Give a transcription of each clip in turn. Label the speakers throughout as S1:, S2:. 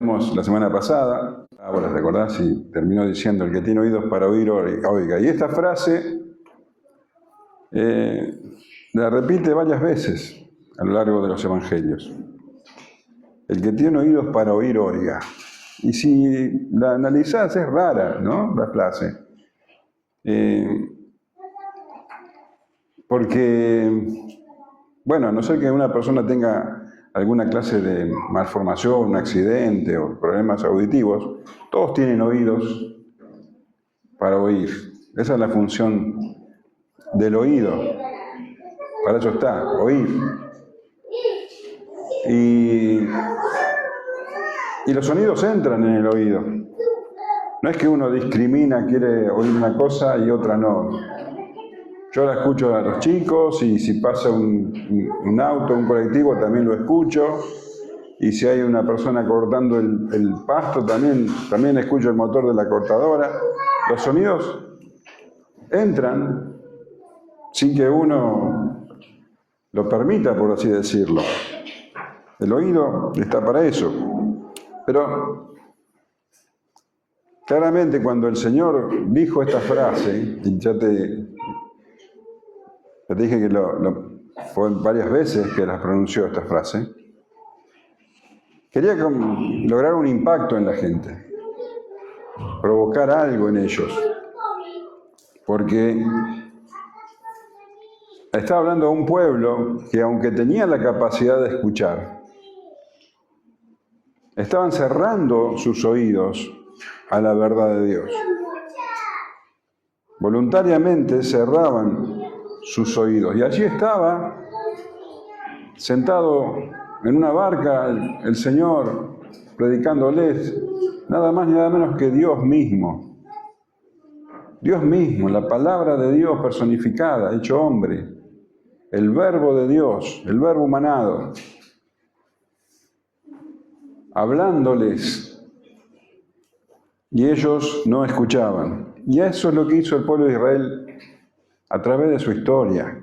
S1: La semana pasada, ahora te acordás, y terminó diciendo: el que tiene oídos para oír, oiga. Y esta frase la repite varias veces a lo largo de los evangelios. El que tiene oídos para oír, oiga. Y si la analizás, es rara, ¿no?, la frase. Porque, bueno, a no ser que una persona tenga alguna clase de malformación, un accidente o problemas auditivos, todos tienen oídos para oír. Esa es la función del oído. Para eso está, oír. Y los sonidos entran en el oído. No es que uno discrimina, quiere oír una cosa y otra no. Yo la escucho a los chicos, y si pasa un auto, un colectivo, también lo escucho. Y si hay una persona cortando el pasto, también escucho el motor de la cortadora. Los sonidos entran sin que uno lo permita, por así decirlo. El oído está para eso. Pero claramente cuando el Señor dijo esta frase, y ya te dije que fue varias veces que las pronunció esta frase, quería lograr un impacto en la gente, provocar algo en ellos, porque estaba hablando a un pueblo que, aunque tenía la capacidad de escuchar, estaban cerrando sus oídos a la verdad de Dios. Voluntariamente cerraban sus oídos. Y allí estaba, sentado en una barca, el Señor predicándoles, nada más ni nada menos que Dios mismo. Dios mismo, la palabra de Dios personificada, hecho hombre, el verbo de Dios, el verbo humanado, hablándoles, y ellos no escuchaban. Y eso es lo que hizo el pueblo de Israel a través de su historia.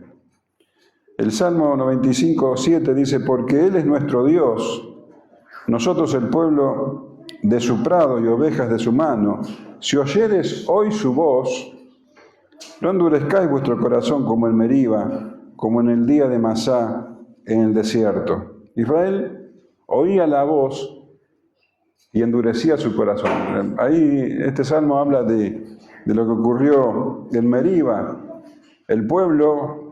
S1: El Salmo 95:7 dice: porque Él es nuestro Dios, nosotros el pueblo de su prado y ovejas de su mano. Si oyeres hoy su voz, no endurezcáis vuestro corazón como en Meriba, como en el día de Masá en el desierto. Israel oía la voz y endurecía su corazón. Ahí este salmo habla de lo que ocurrió en Meriba. El pueblo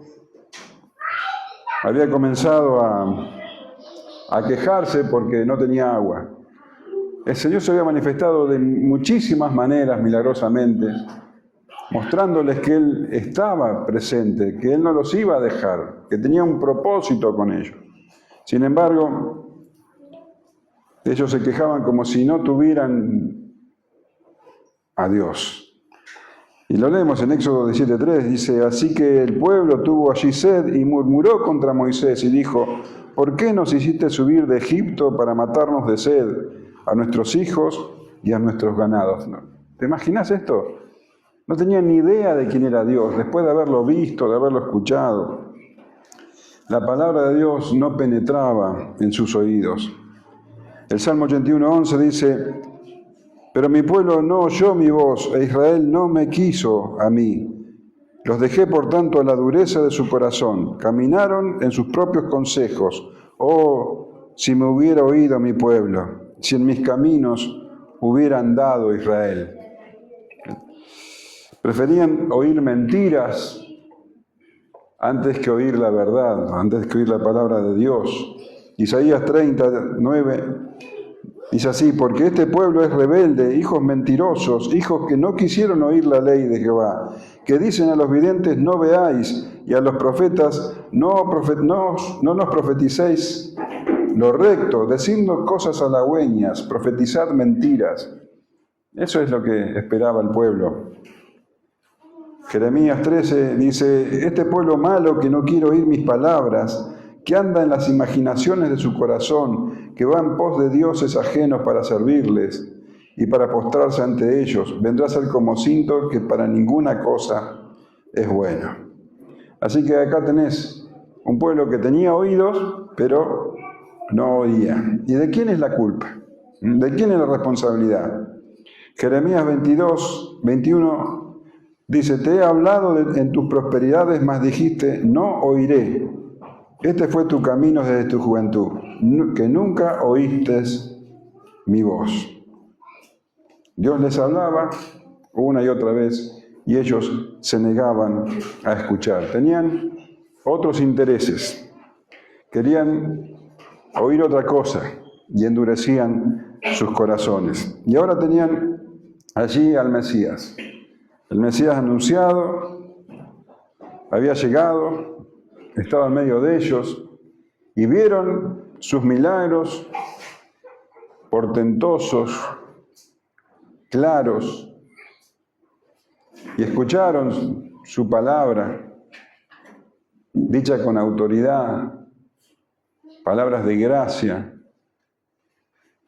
S1: había comenzado a quejarse porque no tenía agua. El Señor se había manifestado de muchísimas maneras, milagrosamente, mostrándoles que Él estaba presente, que Él no los iba a dejar, que tenía un propósito con ellos. Sin embargo, ellos se quejaban como si no tuvieran a Dios. Y lo leemos en Éxodo 17:3, dice: así que el pueblo tuvo allí sed y murmuró contra Moisés y dijo: ¿por qué nos hiciste subir de Egipto para matarnos de sed a nuestros hijos y a nuestros ganados? ¿Te imaginas esto? No tenían ni idea de quién era Dios, después de haberlo visto, de haberlo escuchado. La palabra de Dios no penetraba en sus oídos. El Salmo 81:11 dice: pero mi pueblo no oyó mi voz, e Israel no me quiso a mí. Los dejé, por tanto, a la dureza de su corazón. Caminaron en sus propios consejos. Oh, si me hubiera oído mi pueblo, si en mis caminos hubiera andado Israel. Preferían oír mentiras antes que oír la verdad, antes que oír la palabra de Dios. Isaías 30:9 dice así: porque este pueblo es rebelde, hijos mentirosos, hijos que no quisieron oír la ley de Jehová, que dicen a los videntes: no veáis, y a los profetas: no nos profeticéis lo recto, decidnos cosas halagüeñas, profetizad mentiras. Eso es lo que esperaba el pueblo. Jeremías 13 dice: este pueblo malo que no quiere oír mis palabras, que anda en las imaginaciones de su corazón, que va en pos de dioses ajenos para servirles y para postrarse ante ellos, vendrá a ser como cinto que para ninguna cosa es bueno. Así que acá tenés un pueblo que tenía oídos, pero no oía. ¿Y de quién es la culpa? ¿De quién es la responsabilidad? Jeremías 22, 21 dice, te he hablado en tus prosperidades, mas dijiste, no oiré. Este fue tu camino desde tu juventud, que nunca oíste mi voz. Dios les hablaba una y otra vez y ellos se negaban a escuchar. Tenían otros intereses, querían oír otra cosa y endurecían sus corazones. Y ahora tenían allí al Mesías. El Mesías anunciado había llegado, estaba en medio de ellos y vieron sus milagros portentosos, claros, y escucharon su palabra, dicha con autoridad, palabras de gracia,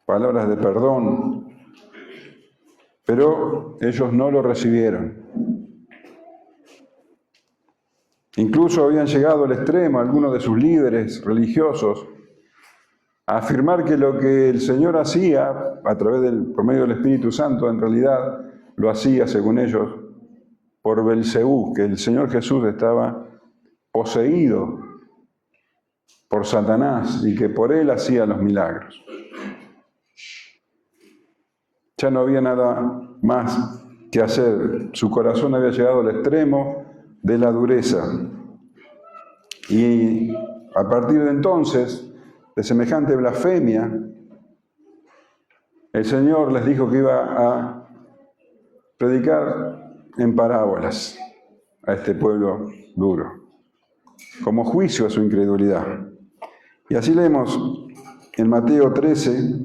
S1: palabras de perdón, pero ellos no lo recibieron. Incluso habían llegado al extremo algunos de sus líderes religiosos a afirmar que lo que el Señor hacía por medio del Espíritu Santo, en realidad lo hacía, según ellos, por Belcebú, que el Señor Jesús estaba poseído por Satanás y que por él hacía los milagros. Ya no había nada más que hacer. Su corazón había llegado al extremo de la dureza. Y a partir de entonces, de semejante blasfemia, el Señor les dijo que iba a predicar en parábolas a este pueblo duro, como juicio a su incredulidad. Y así leemos en Mateo 13,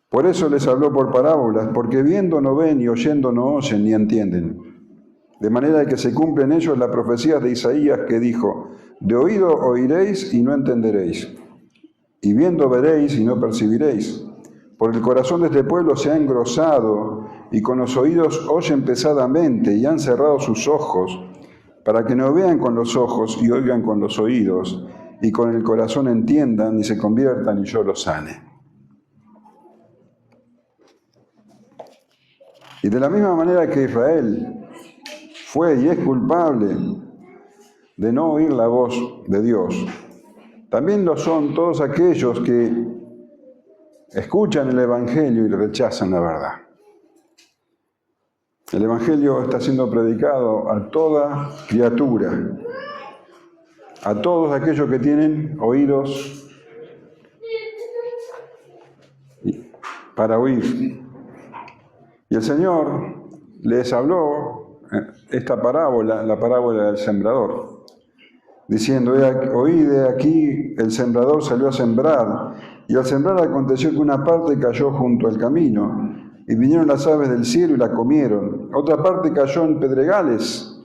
S1: por eso les habló por parábolas, porque viendo no ven y oyendo no oyen ni entienden. De manera que se cumple en ellos la profecía de Isaías que dijo, de oído oiréis y no entenderéis, y viendo veréis y no percibiréis. Por el corazón de este pueblo se ha engrosado, y con los oídos oyen pesadamente, y han cerrado sus ojos, para que no vean con los ojos y oigan con los oídos, y con el corazón entiendan y se conviertan y yo los sane. Y de la misma manera que Israel fue y es culpable de no oír la voz de Dios, también lo son todos aquellos que escuchan el Evangelio y rechazan la verdad. El Evangelio está siendo predicado a toda criatura, a todos aquellos que tienen oídos para oír. Y el Señor les habló esta parábola, la parábola del sembrador, diciendo, oí de aquí, el sembrador salió a sembrar, y al sembrar aconteció que una parte cayó junto al camino, y vinieron las aves del cielo y la comieron. Otra parte cayó en pedregales,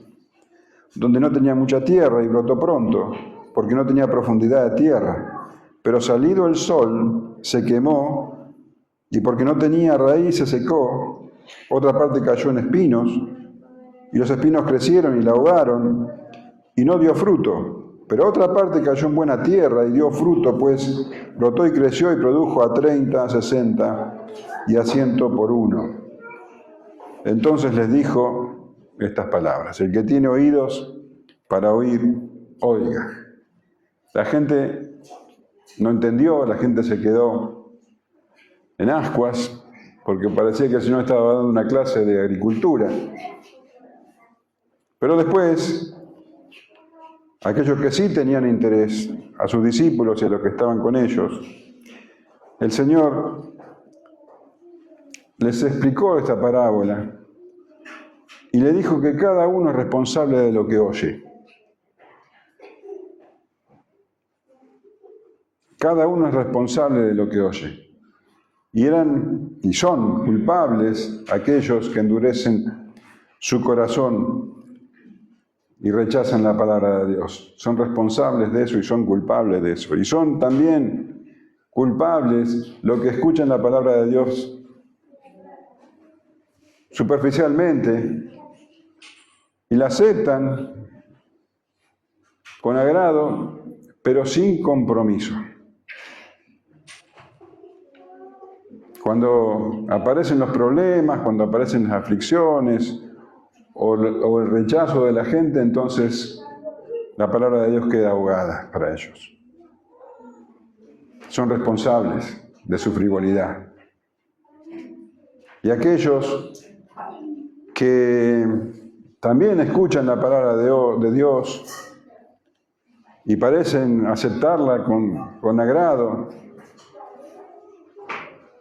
S1: donde no tenía mucha tierra, y brotó pronto, porque no tenía profundidad de tierra. Pero salido el sol, se quemó, y porque no tenía raíz, se secó. Otra parte cayó en espinos, y los espinos crecieron y la ahogaron, y no dio fruto. Pero otra parte cayó en buena tierra y dio fruto, pues brotó y creció y produjo a 30, 60 y a 100 por uno. Entonces les dijo estas palabras: el que tiene oídos para oír, oiga. La gente no entendió, la gente se quedó en ascuas, porque parecía que el Señor estaba dando una clase de agricultura. Pero después, aquellos que sí tenían interés, a sus discípulos y a los que estaban con ellos, el Señor les explicó esta parábola y le dijo que cada uno es responsable de lo que oye. Cada uno es responsable de lo que oye. Y eran y son culpables aquellos que endurecen su corazón y rechazan la palabra de Dios. Son responsables de eso y son culpables de eso. Y son también culpables los que escuchan la palabra de Dios superficialmente y la aceptan con agrado, pero sin compromiso. Cuando aparecen los problemas, cuando aparecen las aflicciones o el rechazo de la gente, entonces la palabra de Dios queda ahogada para ellos. Son responsables de su frivolidad. Y aquellos que también escuchan la palabra de Dios y parecen aceptarla con agrado,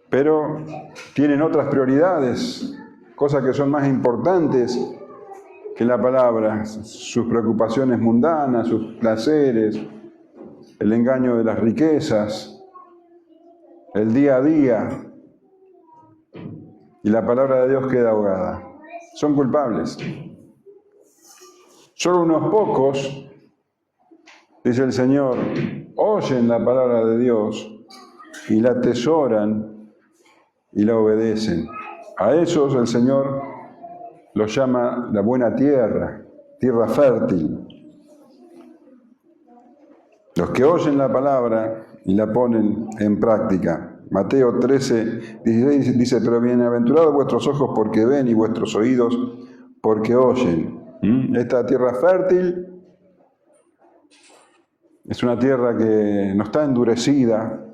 S1: pero tienen otras prioridades, cosas que son más importantes que la palabra, sus preocupaciones mundanas, sus placeres, el engaño de las riquezas, el día a día, y la palabra de Dios queda ahogada. Son culpables. Solo unos pocos, dice el Señor, oyen la palabra de Dios y la atesoran y la obedecen. A esos el Señor los llama la buena tierra, tierra fértil. Los que oyen la palabra y la ponen en práctica. Mateo 13, 16 dice, pero bienaventurados vuestros ojos porque ven y vuestros oídos porque oyen. Esta tierra fértil es una tierra que no está endurecida,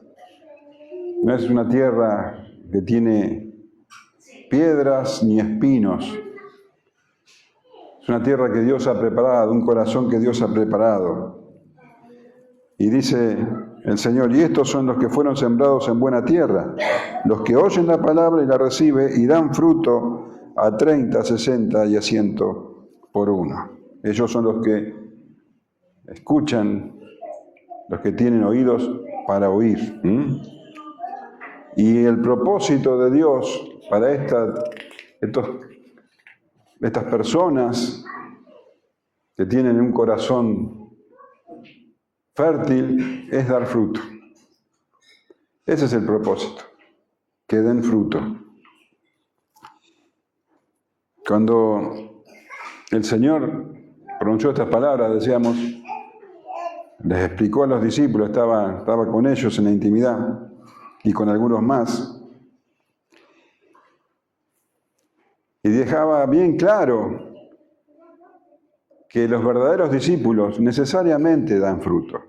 S1: no es una tierra que tiene piedras ni espinos. Es una tierra que Dios ha preparado, un corazón que Dios ha preparado. Y dice el Señor, y estos son los que fueron sembrados en buena tierra, los que oyen la palabra y la reciben y dan fruto a 30, 60 y a 100 por uno. Ellos son los que escuchan, los que tienen oídos para oír. Y el propósito de Dios para estas personas que tienen un corazón fértil es dar fruto. Ese es el propósito, que den fruto. Cuando el Señor pronunció estas palabras, decíamos, les explicó a los discípulos, estaba con ellos en la intimidad y con algunos más, y dejaba bien claro que los verdaderos discípulos necesariamente dan fruto.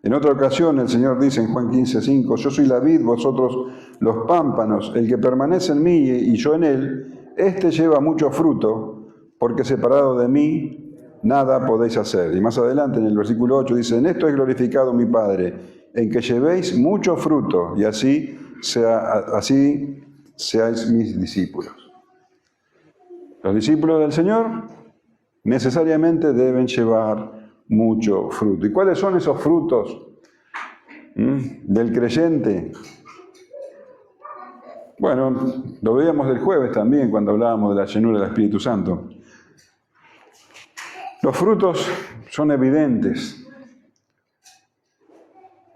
S1: En otra ocasión el Señor dice en Juan 15:5, yo soy la vid, vosotros los pámpanos, el que permanece en mí y yo en él, éste lleva mucho fruto, porque separado de mí nada podéis hacer. Y más adelante en el versículo 8 dice, en esto es glorificado mi Padre, en que llevéis mucho fruto y así seáis mis discípulos. Los discípulos del Señor necesariamente deben llevar mucho fruto. ¿Y cuáles son esos frutos del creyente? Bueno, lo veíamos del jueves también cuando hablábamos de la llenura del Espíritu Santo. Los frutos son evidentes.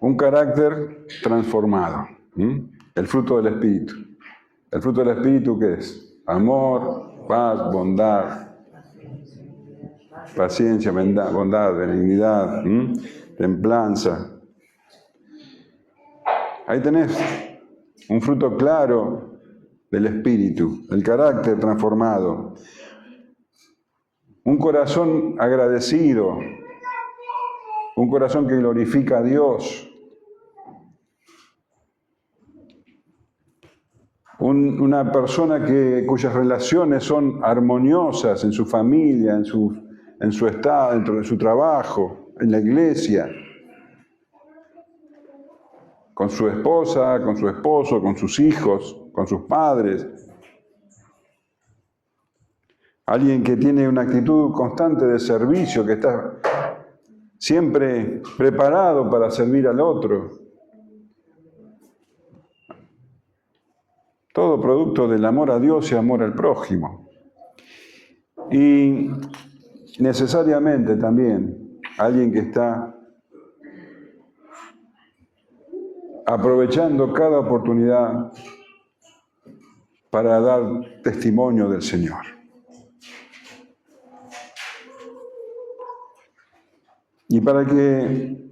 S1: Un carácter transformado. El fruto del Espíritu. ¿El fruto del Espíritu qué es? Amor, paz, bondad, paciencia, bondad, benignidad, templanza. Ahí tenés un fruto claro del Espíritu, el carácter transformado. Un corazón agradecido, un corazón que glorifica a Dios. Una persona cuyas relaciones son armoniosas en su familia, en su estado, dentro de su trabajo, en la iglesia, con su esposa, con su esposo, con sus hijos, con sus padres. Alguien que tiene una actitud constante de servicio, que está siempre preparado para servir al otro. Todo producto del amor a Dios y amor al prójimo. Y necesariamente también alguien que está aprovechando cada oportunidad para dar testimonio del Señor. Y para que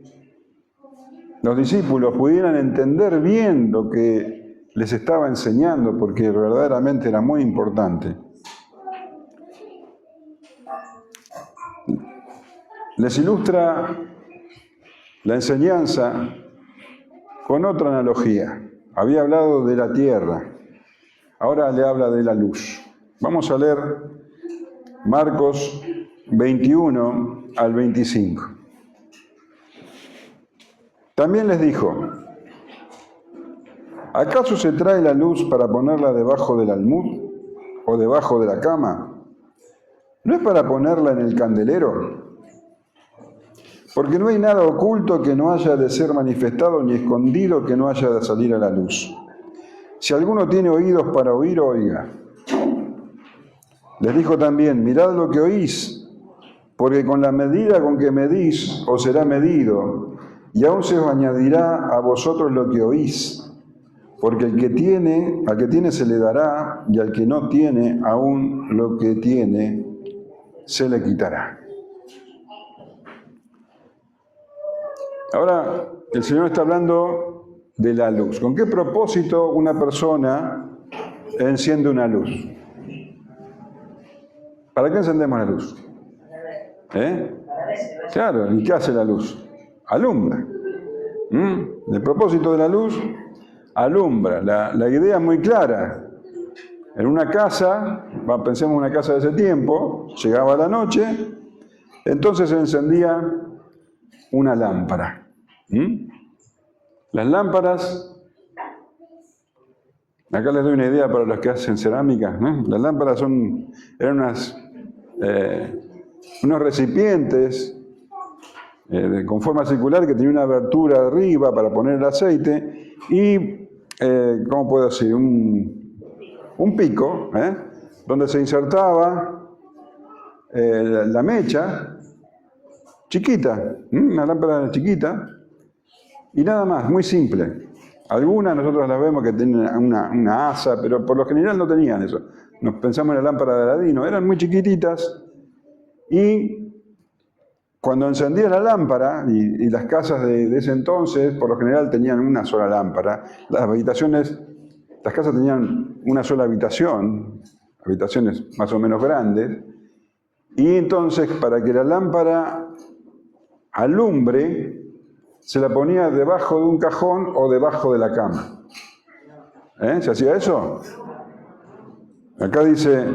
S1: los discípulos pudieran entender bien lo que les estaba enseñando porque verdaderamente era muy importante. Les ilustra la enseñanza con otra analogía. Había hablado de la tierra, ahora le habla de la luz. Vamos a leer Marcos 21 al 25. También les dijo: ¿acaso se trae la luz para ponerla debajo del almud o debajo de la cama? ¿No es para ponerla en el candelero? Porque no hay nada oculto que no haya de ser manifestado, ni escondido que no haya de salir a la luz. Si alguno tiene oídos para oír, oiga. Les dijo también: mirad lo que oís, porque con la medida con que medís os será medido, y aún se os añadirá a vosotros lo que oís. Porque al que tiene se le dará, y al que no tiene, aún lo que tiene se le quitará. Ahora, el Señor está hablando de la luz. ¿Con qué propósito una persona enciende una luz? ¿Para qué encendemos la luz? Claro, ¿y qué hace la luz? Alumbra. El propósito de la luz, alumbra. La idea es muy clara. En una casa, pensemos en una casa de ese tiempo, llegaba la noche, entonces se encendía una lámpara. Las lámparas, acá les doy una idea para los que hacen cerámica, las lámparas eran unos recipientes con forma circular que tenía una abertura arriba para poner el aceite y, ¿cómo puedo decir? Un pico, donde se insertaba la mecha, chiquita, una lámpara chiquita, y nada más, muy simple. Algunas nosotros las vemos que tienen una asa, pero por lo general no tenían eso. Nos pensamos en la lámpara de Aladino, eran muy chiquititas, y cuando encendía la lámpara, y las casas de ese entonces, por lo general tenían una sola lámpara, las casas tenían una sola habitación, habitaciones más o menos grandes, y entonces para que la lámpara alumbre, se la ponía debajo de un cajón o debajo de la cama. ¿Se hacía eso? Acá dice: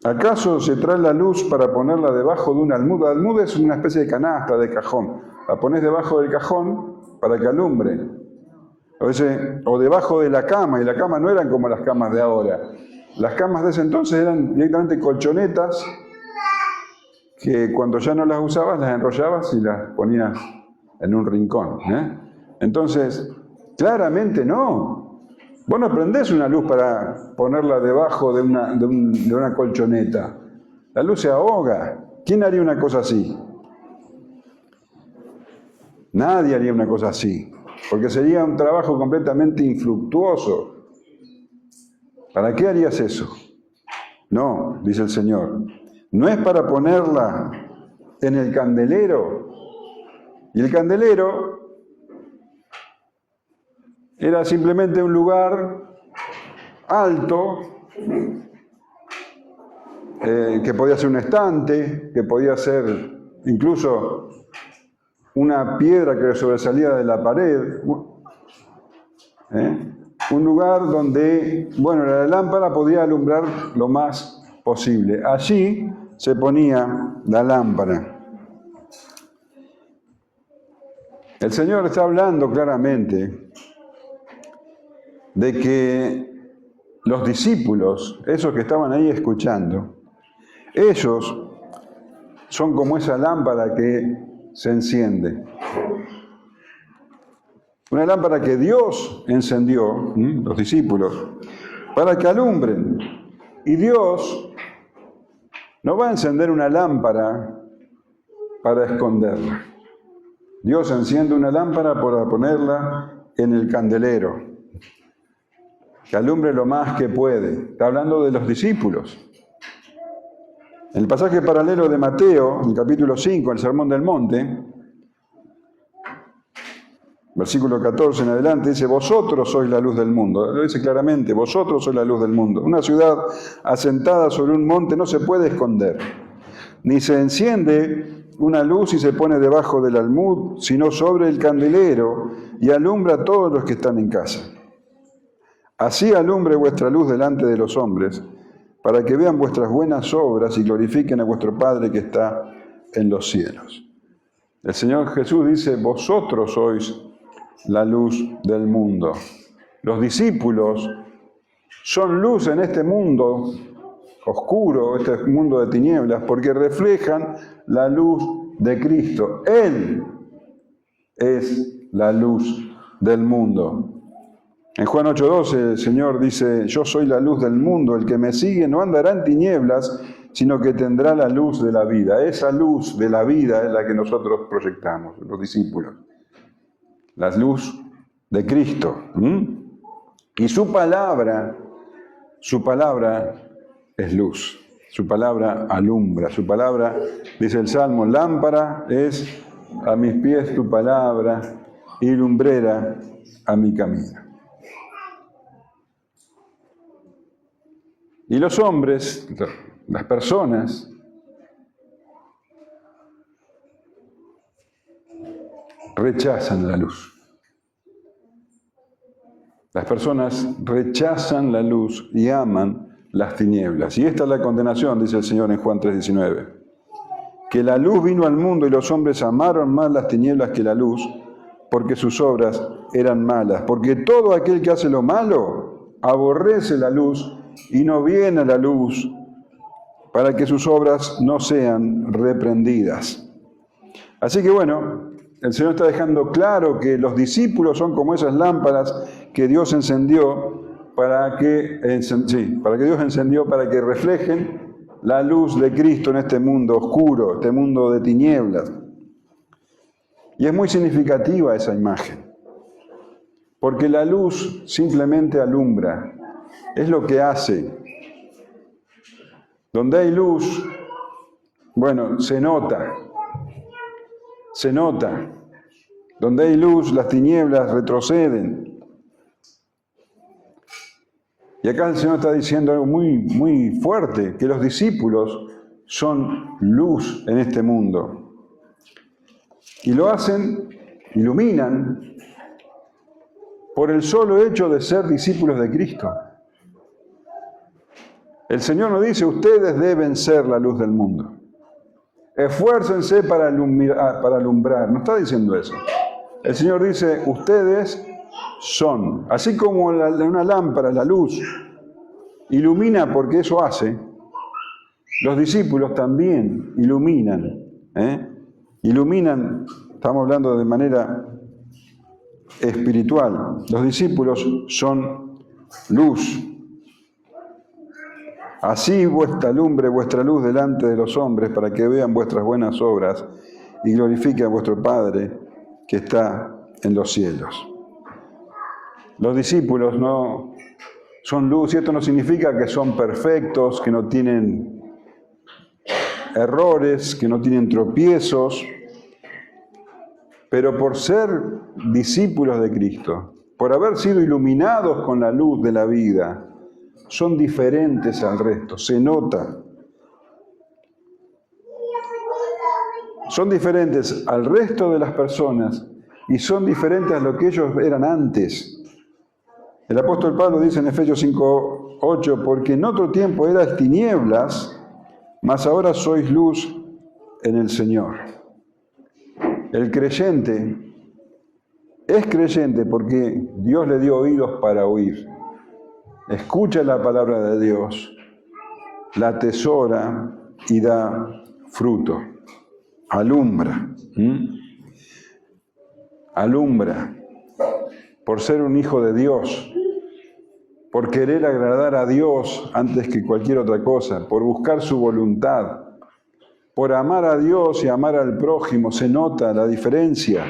S1: ¿acaso se trae la luz para ponerla debajo de un almud? Almud es una especie de canasta, de cajón. La pones debajo del cajón para que alumbre. O debajo de la cama, y la cama no eran como las camas de ahora. Las camas de ese entonces eran directamente colchonetas que cuando ya no las usabas, las enrollabas y las ponías en un rincón. Entonces, claramente no. Vos no prendés una luz para ponerla debajo de una colchoneta. La luz se ahoga. ¿Quién haría una cosa así? Nadie haría una cosa así, porque sería un trabajo completamente infructuoso. ¿Para qué harías eso? No, dice el Señor. No es para ponerla en el candelero. Y el candelero era simplemente un lugar alto, que podía ser un estante, que podía ser incluso una piedra que sobresalía de la pared. Un lugar donde, la lámpara podía alumbrar lo más posible. Allí se ponía la lámpara. El Señor está hablando claramente de que los discípulos, esos que estaban ahí escuchando, ellos son como esa lámpara que se enciende. Una lámpara que Dios encendió, los discípulos, para que alumbren. Y Dios no va a encender una lámpara para esconderla. Dios enciende una lámpara para ponerla en el candelero, que alumbre lo más que puede. Está hablando de los discípulos. En el pasaje paralelo de Mateo, en el capítulo 5, el Sermón del Monte, Versículo 14 en adelante dice, vosotros sois la luz del mundo. Lo dice claramente, vosotros sois la luz del mundo. Una ciudad asentada sobre un monte no se puede esconder, ni se enciende una luz y se pone debajo del almud, sino sobre el candelero, y alumbra a todos los que están en casa. Así alumbre vuestra luz delante de los hombres, para que vean vuestras buenas obras y glorifiquen a vuestro Padre que está en los cielos. El Señor Jesús dice, vosotros sois la luz del mundo. Los discípulos son luz en este mundo oscuro, este mundo de tinieblas, porque reflejan la luz de Cristo. Él es la luz del mundo. En Juan 8:12 el Señor dice, yo soy la luz del mundo, el que me sigue no andará en tinieblas, sino que tendrá la luz de la vida. Esa luz de la vida es la que nosotros proyectamos, los discípulos. La luz de Cristo. Y su palabra es luz. Su palabra alumbra. Su palabra, dice el Salmo, lámpara es a mis pies tu palabra y lumbrera a mi camino. Y los hombres, las personas, rechazan la luz. Las personas rechazan la luz y aman las tinieblas. Y esta es la condenación, dice el Señor en Juan 3:19. Que la luz vino al mundo y los hombres amaron más las tinieblas que la luz, porque sus obras eran malas. Porque todo aquel que hace lo malo aborrece la luz y no viene a la luz, para que sus obras no sean reprendidas. Así que bueno, el Señor está dejando claro que los discípulos son como esas lámparas que Dios encendió para que reflejen la luz de Cristo en este mundo oscuro, este mundo de tinieblas. Y es muy significativa esa imagen, porque la luz simplemente alumbra, es lo que hace. Donde hay luz, bueno, se nota. Donde hay luz, las tinieblas retroceden. Y acá el Señor está diciendo algo muy, muy fuerte, que los discípulos son luz en este mundo. Y lo hacen, iluminan, por el solo hecho de ser discípulos de Cristo. El Señor nos dice, ustedes deben ser la luz del mundo. Esfuércense para alumbrar. No está diciendo eso. El Señor dice, ustedes son. Así como una lámpara, la luz, ilumina porque eso hace, los discípulos también iluminan. Iluminan, estamos hablando de manera espiritual. Los discípulos son luz. Así alumbre vuestra luz delante de los hombres, para que vean vuestras buenas obras y glorifiquen a vuestro Padre que está en los cielos. Los discípulos no son luz, y esto no significa que son perfectos, que no tienen errores, que no tienen tropiezos, pero por ser discípulos de Cristo, por haber sido iluminados con la luz de la vida, son diferentes al resto, se nota. Son diferentes al resto de las personas y son diferentes a lo que ellos eran antes. El apóstol Pablo dice en Efesios 5:8, porque en otro tiempo erais tinieblas, mas ahora sois luz en el Señor. El creyente es creyente porque Dios le dio oídos para oír. Escucha la palabra de Dios, la atesora y da fruto. Alumbra. Alumbra por ser un hijo de Dios, por querer agradar a Dios antes que cualquier otra cosa, por buscar su voluntad, por amar a Dios y amar al prójimo. Se nota la diferencia.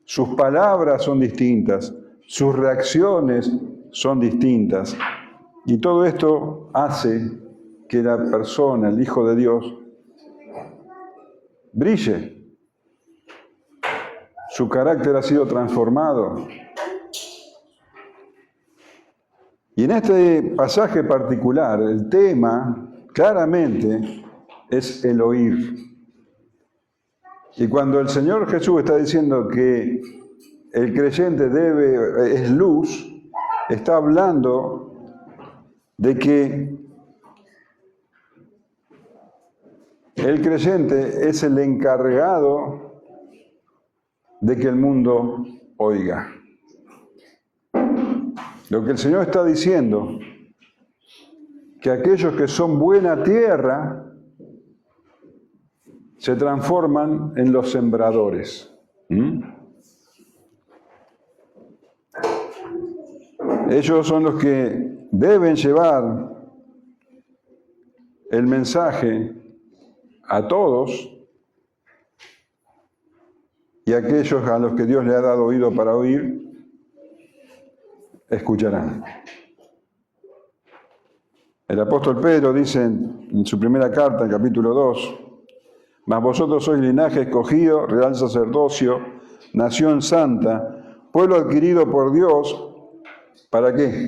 S1: Sus palabras son distintas, sus reacciones son distintas. Y todo esto hace que la persona, el Hijo de Dios, brille. Su carácter ha sido transformado. Y en este pasaje particular, el tema claramente es el oír. Y cuando el Señor Jesús está diciendo que el creyente es luz, está hablando de que el creyente es el encargado de que el mundo oiga. Lo que el Señor está diciendo, que aquellos que son buena tierra se transforman en los sembradores. Ellos son los que deben llevar el mensaje a todos, y aquellos a los que Dios le ha dado oído para oír, escucharán. El apóstol Pedro dice en su primera carta, en capítulo 2, mas vosotros sois linaje escogido, real sacerdocio, nación santa, pueblo adquirido por Dios, ¿para qué?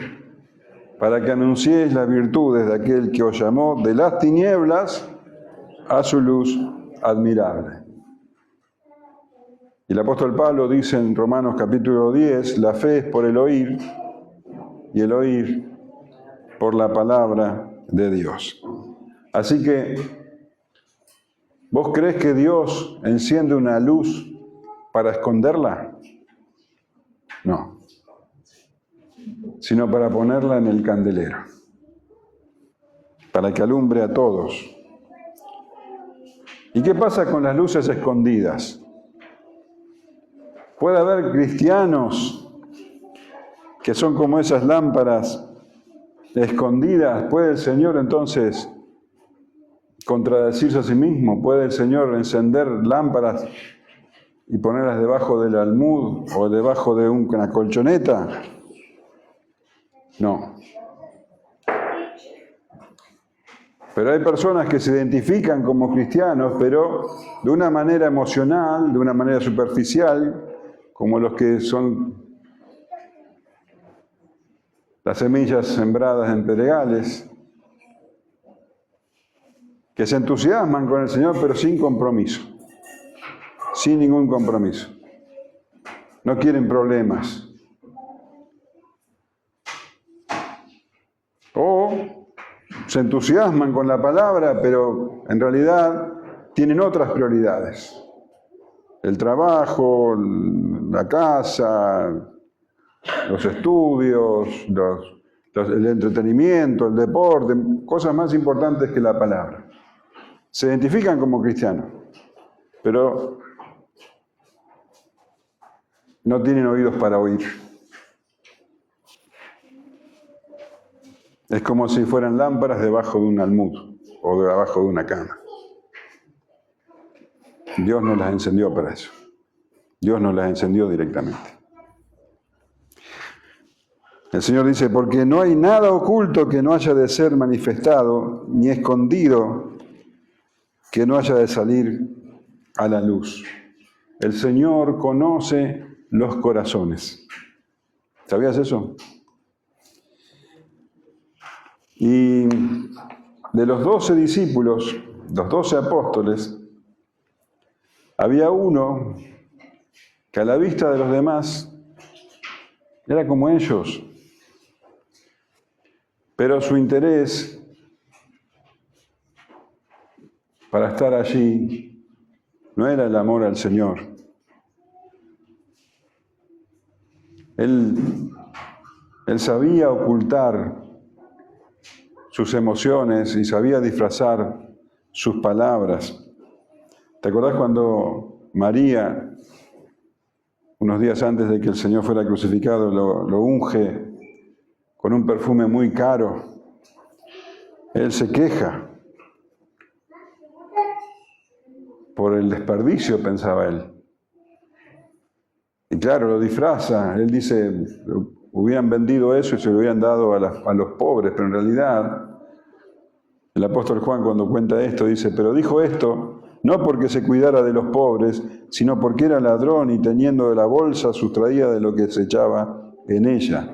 S1: Para que anunciéis las virtudes de aquel que os llamó de las tinieblas a su luz admirable. Y el apóstol Pablo dice en Romanos capítulo 10, la fe es por el oír, y el oír por la palabra de Dios. Así que, ¿vos crees que Dios enciende una luz para esconderla? No, sino para ponerla en el candelero, para que alumbre a todos. ¿Y qué pasa con las luces escondidas? Puede haber cristianos que son como esas lámparas escondidas. ¿Puede el Señor entonces contradecirse a sí mismo? ¿Puede el Señor encender lámparas y ponerlas debajo del almud o debajo de una colchoneta? No. Pero hay personas que se identifican como cristianos, pero de una manera emocional, de una manera superficial, como los que son las semillas sembradas en pedregales, que se entusiasman con el Señor, pero sin compromiso, sin ningún compromiso. No quieren problemas. O se entusiasman con la palabra, pero en realidad tienen otras prioridades. El trabajo, la casa, los estudios, el entretenimiento, el deporte, cosas más importantes que la palabra. Se identifican como cristianos, pero no tienen oídos para oír. Es como si fueran lámparas debajo de un almud o debajo de una cama. Dios no las encendió para eso. Dios no las encendió directamente. El Señor dice, porque no hay nada oculto que no haya de ser manifestado, ni escondido que no haya de salir a la luz. El Señor conoce los corazones. ¿Sabías eso? Y de los 12 discípulos, los 12 apóstoles, había uno que a la vista de los demás era como ellos, pero su interés para estar allí no era el amor al Señor. Él sabía ocultar sus emociones y sabía disfrazar sus palabras. ¿Te acordás cuando María, unos días antes de que el Señor fuera crucificado, lo unge con un perfume muy caro? Él se queja por el desperdicio, pensaba él. Y claro, lo disfraza. Él dice, hubieran vendido eso y se lo hubieran dado a los pobres, pero en realidad, el apóstol Juan cuando cuenta esto dice, pero dijo esto no porque se cuidara de los pobres, sino porque era ladrón y teniendo de la bolsa sustraía de lo que se echaba en ella.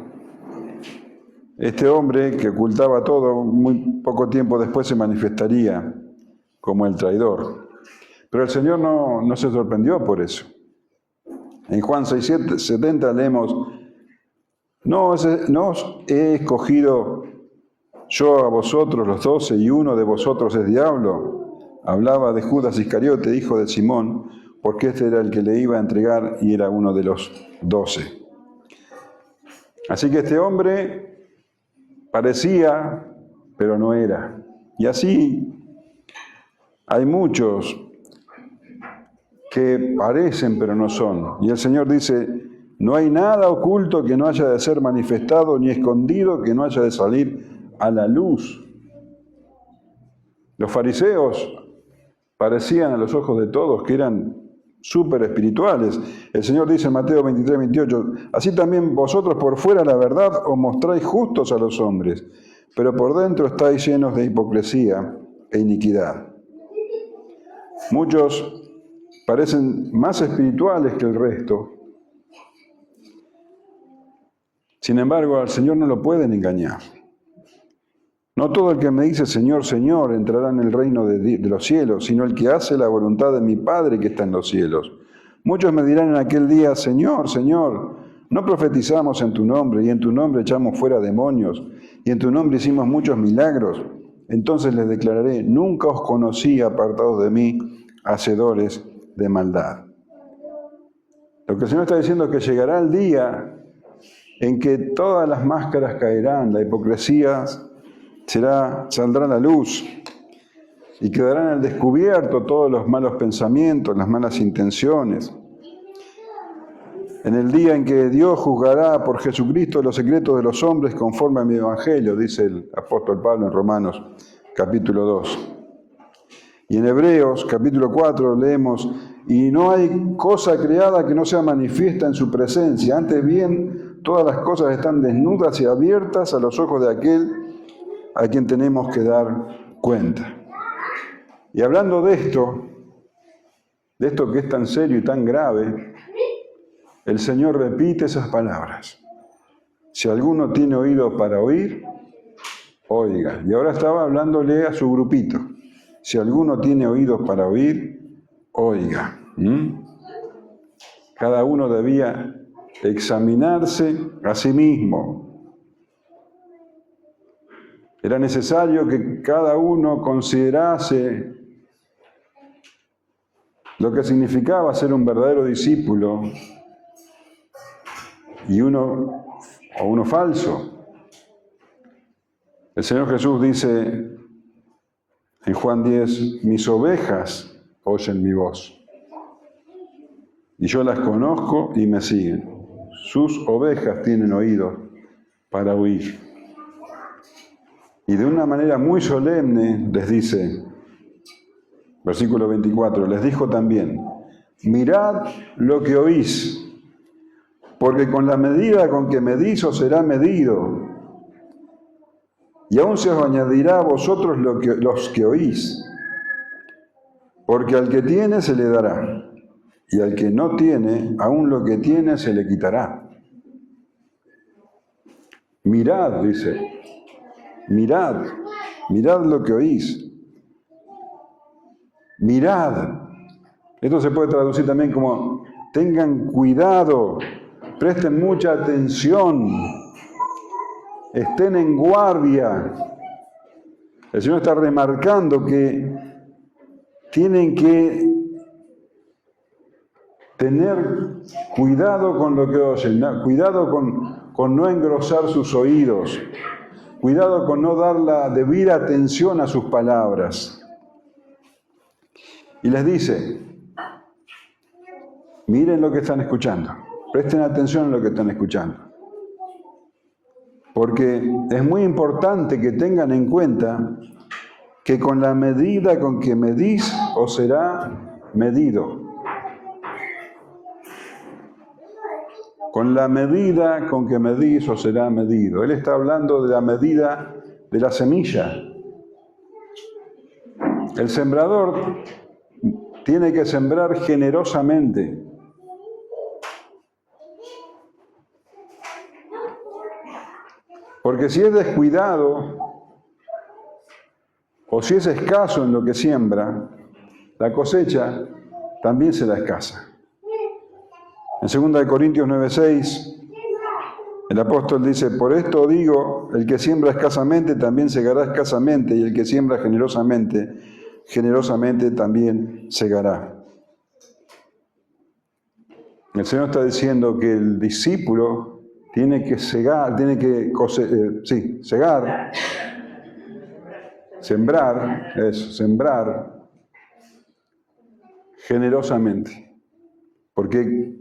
S1: Este hombre que ocultaba todo, muy poco tiempo después se manifestaría como el traidor. Pero el Señor no se sorprendió por eso. En Juan 6:70 leemos: no os he escogido yo a vosotros los 12 y uno de vosotros es diablo. Hablaba de Judas Iscariote, hijo de Simón, porque este era el que le iba a entregar y era uno de los 12. Así que este hombre parecía, pero no era. Y así hay muchos que parecen, pero no son. Y el Señor dice: no hay nada oculto que no haya de ser manifestado, ni escondido que no haya de salir a la luz. Los fariseos parecían a los ojos de todos que eran súper espirituales. El Señor dice en Mateo 23:28, así también vosotros por fuera la verdad os mostráis justos a los hombres, pero por dentro estáis llenos de hipocresía e iniquidad. Muchos parecen más espirituales que el resto. Sin embargo, al Señor no lo pueden engañar. No todo el que me dice Señor, Señor entrará en el reino de los cielos, sino el que hace la voluntad de mi Padre que está en los cielos. Muchos me dirán en aquel día: Señor, Señor, no profetizamos en tu nombre, y en tu nombre echamos fuera demonios, y en tu nombre hicimos muchos milagros. Entonces les declararé: nunca os conocí, apartados de mí, hacedores de maldad. Lo que el Señor está diciendo es que llegará el día en que todas las máscaras caerán, la hipocresía saldrá a la luz y quedarán al descubierto todos los malos pensamientos, las malas intenciones. En el día en que Dios juzgará por Jesucristo los secretos de los hombres conforme a mi evangelio, dice el apóstol Pablo en Romanos capítulo 2. Y en Hebreos capítulo 4 leemos: y no hay cosa creada que no sea manifiesta en su presencia, antes bien todas las cosas están desnudas y abiertas a los ojos de aquel a quien tenemos que dar cuenta. Y hablando de esto que es tan serio y tan grave, el Señor repite esas palabras: si alguno tiene oído para oír, oiga. Y ahora estaba hablándole a su grupito: si alguno tiene oídos para oír, oiga. Cada uno debía examinarse a sí mismo. Era necesario que cada uno considerase lo que significaba ser un verdadero discípulo y uno falso. El Señor Jesús dice en Juan 10, mis ovejas oyen mi voz, y yo las conozco y me siguen. Sus ovejas tienen oídos para oír. Y de una manera muy solemne les dice, versículo 24, les dijo también: mirad lo que oís, porque con la medida con que medís os será medido, y aún se os añadirá a vosotros los que oís. Porque al que tiene se le dará, y al que no tiene, aún lo que tiene se le quitará. Mirad, dice, mirad lo que oís. Mirad. Esto se puede traducir también como: tengan cuidado, presten mucha atención, estén en guardia. El Señor está remarcando que tienen que tener cuidado con lo que oyen, cuidado con no engrosar sus oídos, cuidado con no dar la debida atención a sus palabras. Y les dice: miren lo que están escuchando, presten atención a lo que están escuchando. Porque es muy importante que tengan en cuenta que con la medida con que medís os será medido. Con la medida con que medís os será medido. Él está hablando de la medida de la semilla. El sembrador tiene que sembrar generosamente. Porque si es descuidado o si es escaso en lo que siembra, la cosecha también será escasa. En 2 Corintios 9:6, el apóstol dice: por esto digo, el que siembra escasamente también segará escasamente, y el que siembra generosamente, generosamente también segará. El Señor está diciendo que el discípulo tiene que segar, segar, sembrar generosamente. Porque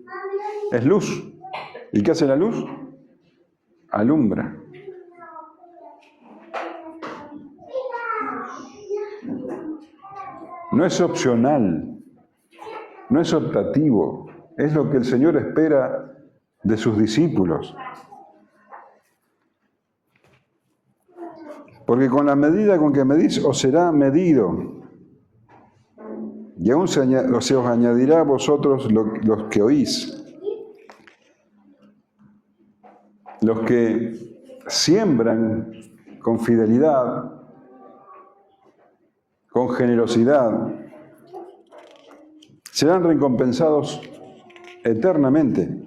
S1: es luz. ¿Y qué hace la luz? Alumbra. No es opcional, no es optativo, es lo que el Señor espera de sus discípulos. Porque con la medida con que medís os será medido, y aún se os añadirá a vosotros los que oís. Los que siembran con fidelidad, con generosidad, serán recompensados eternamente.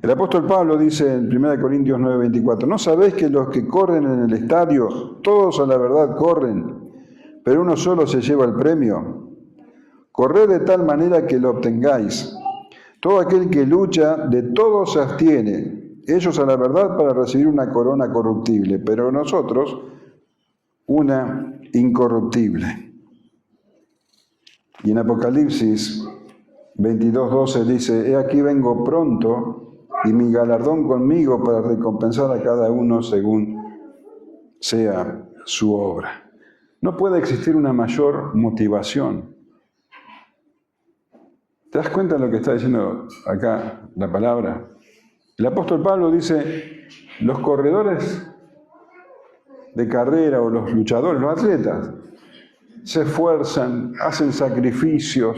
S1: El apóstol Pablo dice en 1 Corintios 9:24, ¿no sabéis que los que corren en el estadio, todos a la verdad corren, pero uno solo se lleva el premio? Corred de tal manera que lo obtengáis. Todo aquel que lucha, de todo se abstiene, ellos a la verdad para recibir una corona corruptible, pero nosotros una incorruptible. Y en Apocalipsis 22:12 dice, he aquí vengo pronto, y mi galardón conmigo para recompensar a cada uno según sea su obra. No puede existir una mayor motivación. ¿Te das cuenta de lo que está diciendo acá la palabra? El apóstol Pablo dice, los corredores de carrera o los luchadores, los atletas, se esfuerzan, hacen sacrificios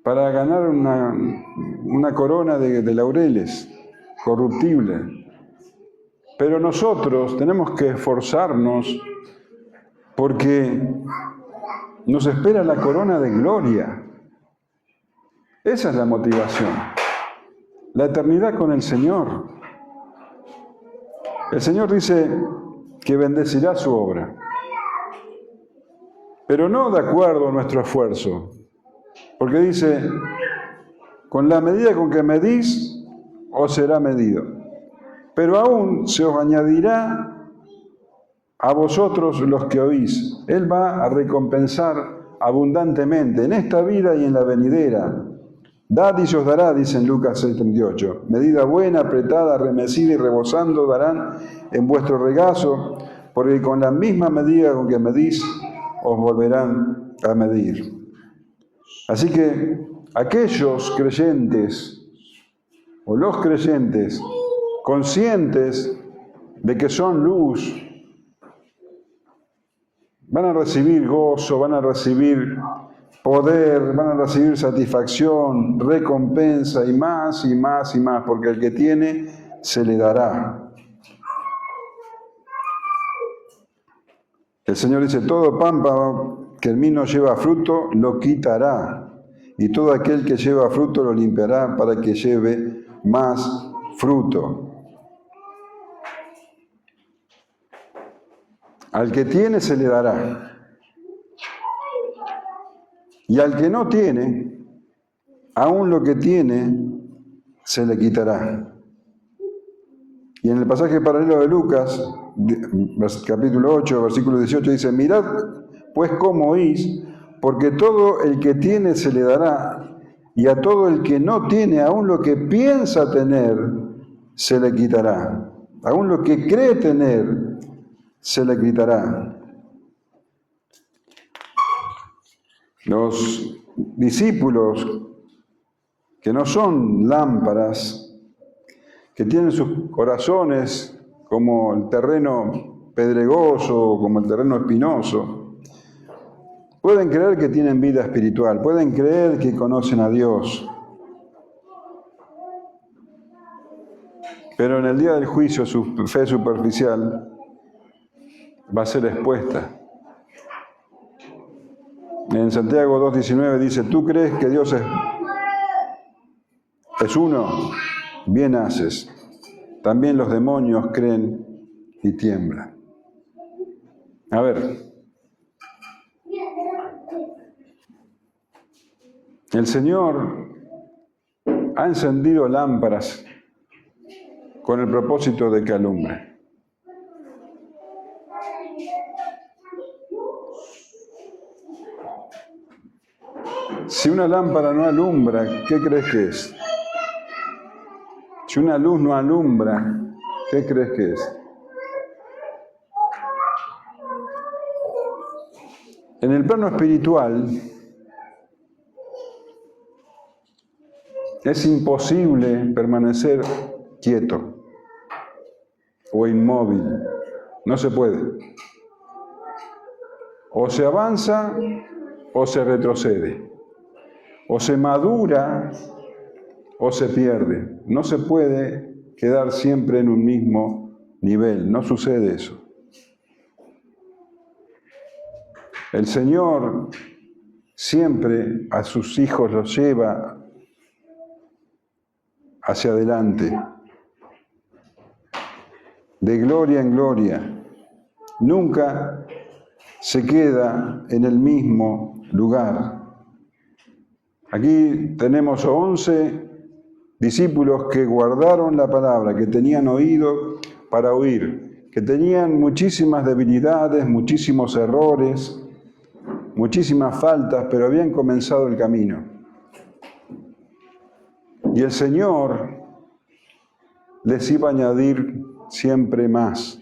S1: para ganar una corona de laureles corruptible. Pero nosotros tenemos que esforzarnos porque nos espera la corona de gloria. Esa es la motivación. La eternidad con el Señor. El Señor dice que bendecirá su obra, pero no de acuerdo a nuestro esfuerzo. Porque dice, con la medida con que medís, os será medido. Pero aún se os añadirá a vosotros los que oís. Él va a recompensar abundantemente en esta vida y en la venidera. Dad y se os dará, dice en Lucas 6:38. Medida buena, apretada, remecida y rebosando darán en vuestro regazo, porque con la misma medida con que medís, os volverán a medir. Así que aquellos creyentes, o los creyentes, conscientes de que son luz, van a recibir gozo, van a recibir poder, van a recibir satisfacción, recompensa y más y más y más, porque el que tiene se le dará. El Señor dice, todo pámpano que en mí no lleva fruto, lo quitará, y todo aquel que lleva fruto lo limpiará para que lleve más fruto. Al que tiene se le dará, y al que no tiene, aún lo que tiene se le quitará. Y en el pasaje paralelo de Lucas, capítulo 8, versículo 18, dice, mirad pues cómo oís, porque todo el que tiene se le dará, y a todo el que no tiene, aún lo que piensa tener, se le quitará. Aún lo que cree tener, se le quitará. Los discípulos que no son lámparas, que tienen sus corazones como el terreno pedregoso, como el terreno espinoso, Pueden creer que tienen vida espiritual, pueden creer que conocen a Dios, pero en el día del juicio su fe superficial va a ser expuesta. En Santiago 2:19 dice, ¿tú crees que Dios es uno? Bien haces. También los demonios creen y tiemblan. A ver, el Señor ha encendido lámparas con el propósito de que alumbre. Si una lámpara no alumbra, ¿qué crees que es? Si una luz no alumbra, ¿qué crees que es? En el plano espiritual, es imposible permanecer quieto o inmóvil. No se puede. O se avanza o se retrocede. O se madura o se pierde. No se puede quedar siempre en un mismo nivel. No sucede eso. El Señor siempre a sus hijos los lleva hacia adelante, de gloria en gloria. Nunca se queda en el mismo lugar. Aquí tenemos 11 discípulos que guardaron la palabra, que tenían oído para oír, que tenían muchísimas debilidades, muchísimos errores, muchísimas faltas, pero habían comenzado el camino. Y el Señor les iba a añadir siempre más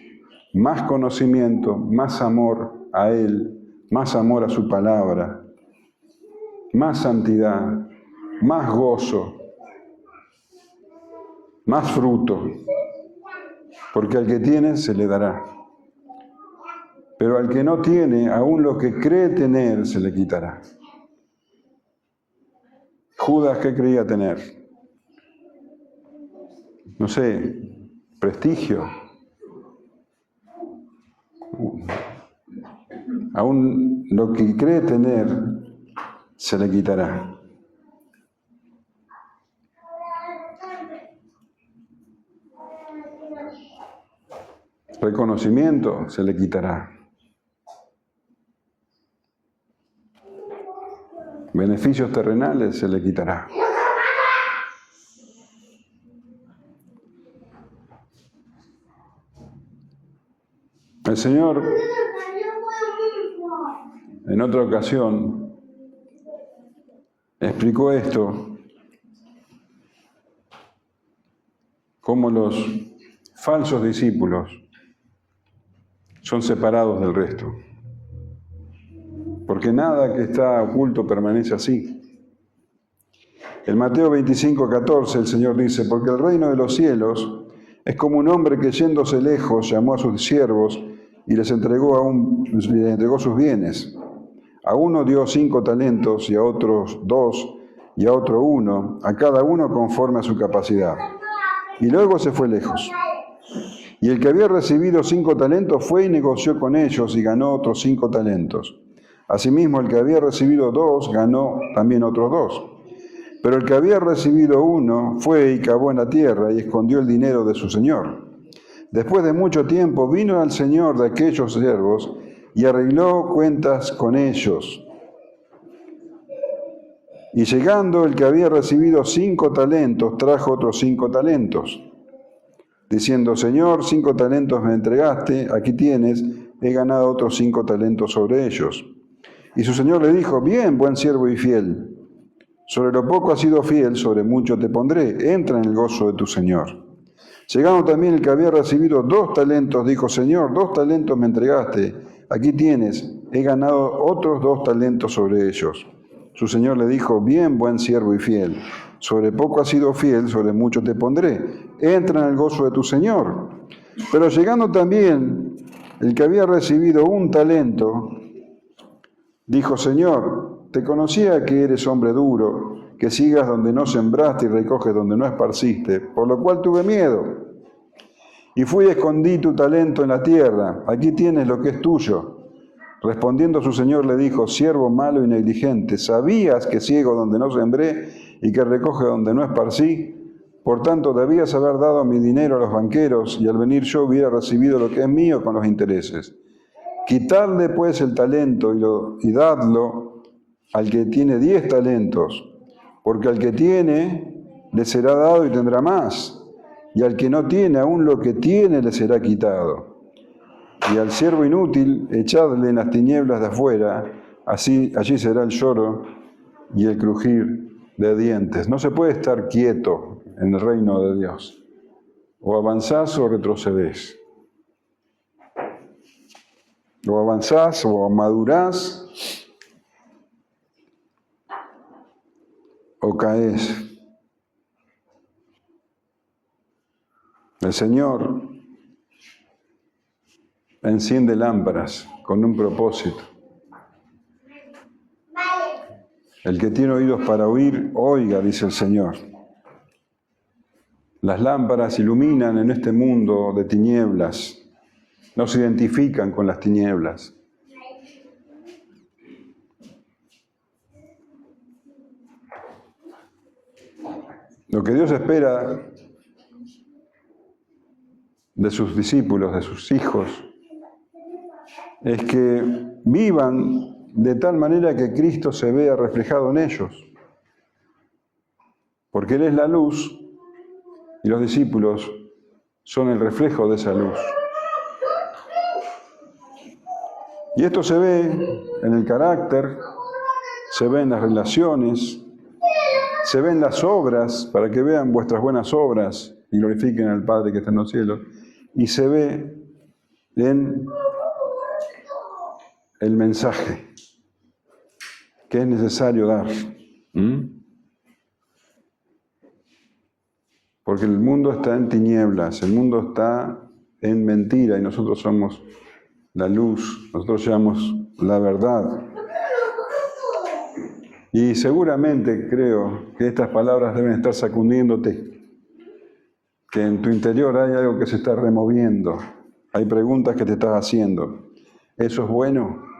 S1: conocimiento, más amor a Él, más amor a su palabra, más santidad, más gozo, más fruto, porque al que tiene se le dará. Pero al que no tiene, aún lo que cree tener, se le quitará. Judas, ¿qué creía tener? No sé, prestigio. Aún lo que cree tener, se le quitará. Reconocimiento, se le quitará. Beneficios terrenales, se le quitará. El Señor, en otra ocasión, explicó esto, cómo los falsos discípulos son separados del resto, porque nada que está oculto permanece así. En Mateo 25:14 el Señor dice, porque el reino de los cielos es como un hombre que yéndose lejos llamó a sus siervos y les entregó sus bienes. A uno dio 5 talentos y a otros 2 y a otro 1, a cada uno conforme a su capacidad. Y luego se fue lejos. Y el que había recibido 5 talentos fue y negoció con ellos y ganó otros 5 talentos. Asimismo, el que había recibido 2 ganó también otros 2. Pero el que había recibido 1 fue y cavó en la tierra y escondió el dinero de su señor. Después de mucho tiempo vino al señor de aquellos siervos y arregló cuentas con ellos. Y llegando el que había recibido 5 talentos, trajo otros 5 talentos, diciendo, Señor, 5 talentos me entregaste, aquí tienes, he ganado otros 5 talentos sobre ellos. Y su señor le dijo, bien, buen siervo y fiel, sobre lo poco has sido fiel, sobre mucho te pondré, entra en el gozo de tu señor. Llegando también el que había recibido 2 talentos, dijo, Señor, 2 talentos me entregaste, aquí tienes, he ganado otros 2 talentos sobre ellos. Su señor le dijo, bien, buen siervo y fiel, sobre poco has sido fiel, sobre mucho te pondré, entra en el gozo de tu señor. Pero llegando también el que había recibido 1 talento, Dijo: Señor, te conocía que eres hombre duro, que sigas donde no sembraste y recoges donde no esparciste, por lo cual tuve miedo. Y fui y escondí tu talento en la tierra, aquí tienes lo que es tuyo. Respondiendo su señor le dijo: siervo malo y negligente, ¿sabías que ciego donde no sembré y que recoge donde no esparcí? Por tanto, debías haber dado mi dinero a los banqueros, y al venir yo hubiera recibido lo que es mío con los intereses. Quitadle pues el talento y dadlo al que tiene 10 talentos, porque al que tiene le será dado y tendrá más, y al que no tiene, aún lo que tiene le será quitado. Y al siervo inútil echadle en las tinieblas de afuera, allí será el lloro y el crujir de dientes. No se puede estar quieto en el reino de Dios. O avanzás o retrocedés. O avanzás o madurás o caes. El Señor enciende lámparas con un propósito. El que tiene oídos para oír, oiga, dice el Señor. Las lámparas iluminan en este mundo de tinieblas, no se identifican con las tinieblas. Lo que Dios espera de sus discípulos, de sus hijos, es que vivan de tal manera que Cristo se vea reflejado en ellos. Porque Él es la luz y los discípulos son el reflejo de esa luz. Y esto se ve en el carácter, se ve en las relaciones, se ve en las obras, para que vean vuestras buenas obras y glorifiquen al Padre que está en los cielos, y se ve en el mensaje que es necesario dar. Porque el mundo está en tinieblas, el mundo está en mentira y nosotros somos la luz, nosotros llevamos la verdad. Y seguramente creo que estas palabras deben estar sacudiéndote, que en tu interior hay algo que se está removiendo, hay preguntas que te estás haciendo. ¿Eso es bueno?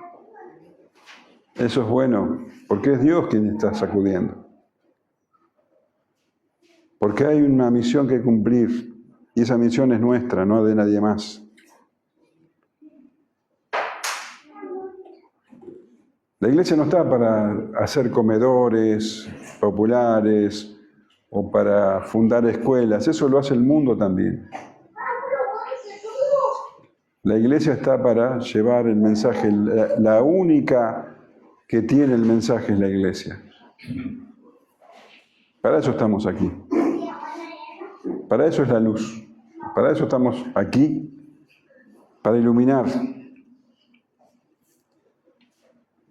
S1: Eso es bueno, porque es Dios quien está sacudiendo. Porque hay una misión que cumplir, y esa misión es nuestra, no de nadie más. La iglesia no está para hacer comedores populares o para fundar escuelas, eso lo hace el mundo también. La iglesia está para llevar el mensaje, la única que tiene el mensaje es la iglesia. Para eso estamos aquí. Para eso es la luz. Para eso estamos aquí, para iluminar.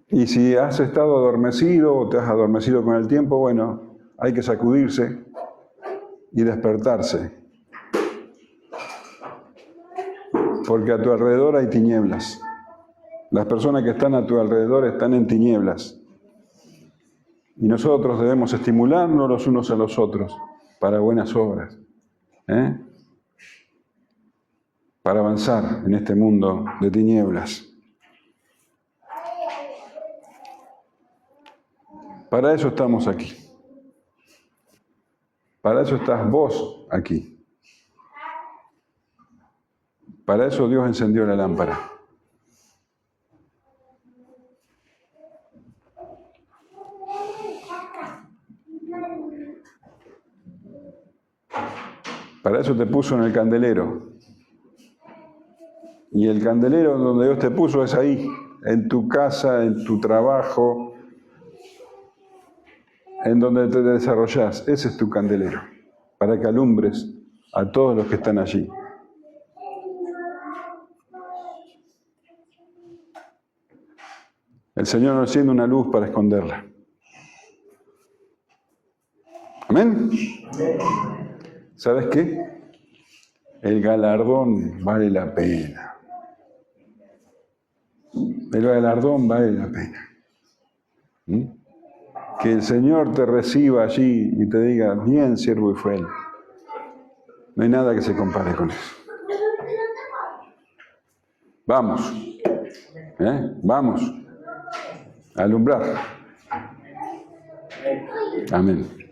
S1: Y si has estado adormecido o te has adormecido con el tiempo, bueno, hay que sacudirse y despertarse. Porque a tu alrededor hay tinieblas. Las personas que están a tu alrededor están en tinieblas. Y nosotros debemos estimularnos los unos a los otros para buenas obras. Para avanzar en este mundo de tinieblas. Para eso estamos aquí. Para eso estás vos aquí. Para eso Dios encendió la lámpara. Para eso te puso en el candelero. Y el candelero donde Dios te puso es ahí, en tu casa, en tu trabajo, en donde te desarrollás. Ese es tu candelero, para que alumbres a todos los que están allí. El Señor nos enciende una luz para esconderla. ¿Amén? ¿Sabes qué? El galardón vale la pena. El galardón vale la pena. ¿Mm? Que el Señor te reciba allí y te diga, bien, siervo y fiel. No hay nada que se compare con eso. Vamos, vamos a alumbrar. Amén.